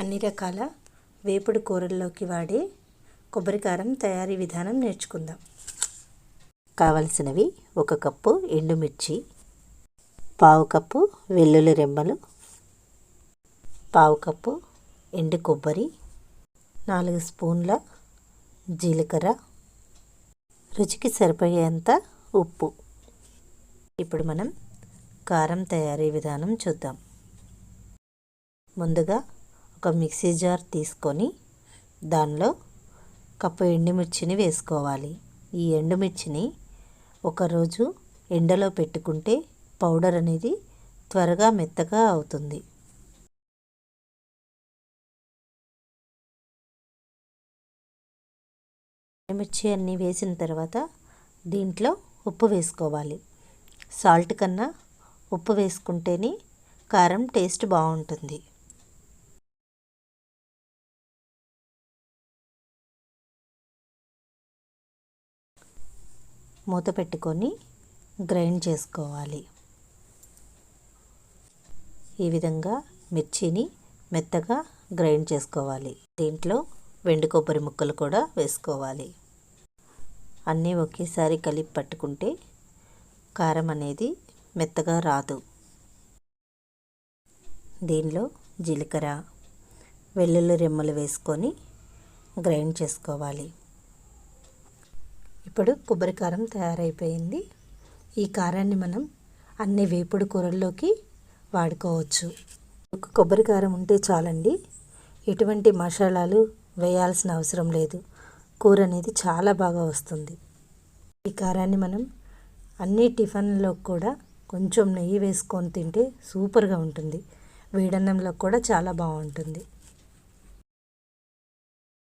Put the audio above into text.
అన్ని రకాల వేపుడు కూరల్లోకి వాడే కొబ్బరి కారం తయారీ విధానం నేర్చుకుందాం. కావలసినవి 1 కప్పు ఎండుమిర్చి, పావు కప్పు వెల్లుల్లి రెమ్మలు, పావు కప్పు ఎండు కొబ్బరి, 4 స్పూన్ల జీలకర్ర, రుచికి సరిపోయేంత ఉప్పు. ఇప్పుడు మనం కారం తయారీ విధానం చూద్దాం. ముందుగా ఒక మిక్సీ జార్ తీసుకొని దానిలో కప్పు ఎండుమిర్చిని వేసుకోవాలి. ఈ ఎండుమిర్చిని ఒకరోజు ఎండలో పెట్టుకుంటే పౌడర్ అనేది త్వరగా మెత్తగా అవుతుంది. ఎండుమిర్చి అన్నీ వేసిన తర్వాత దీంట్లో ఉప్పు వేసుకోవాలి. సాల్ట్ కన్నా ఉప్పు వేసుకుంటేనే కారం టేస్ట్ బాగుంటుంది. మూత పెట్టుకొని గ్రైండ్ చేసుకోవాలి. ఈ విధంగా మిర్చిని మెత్తగా గ్రైండ్ చేసుకోవాలి. దీంట్లో వెండి కొబ్బరి ముక్కలు కూడా వేసుకోవాలి. అన్నీ ఒకేసారి కలిపి పట్టుకుంటే కారం అనేది మెత్తగా రాదు. దీనిలో జీలకర్ర, వెల్లుల్లి రెమ్మలు వేసుకొని గ్రైండ్ చేసుకోవాలి. ఇప్పుడు కొబ్బరి కారం తయారైపోయింది. ఈ కారాన్ని మనం అన్ని వేపుడు కూరల్లోకి వాడుకోవచ్చు. ఒక కొబ్బరి కారం ఉంటే చాలండి, ఎటువంటి మసాలాలు వేయాల్సిన అవసరం లేదు. కూర అనేది చాలా బాగా వస్తుంది. ఈ కారాన్ని మనం అన్ని టిఫిన్లో కూడా కొంచెం నెయ్యి వేసుకొని తింటే సూపర్గా ఉంటుంది. వేడన్నంలో కూడా చాలా బాగుంటుంది.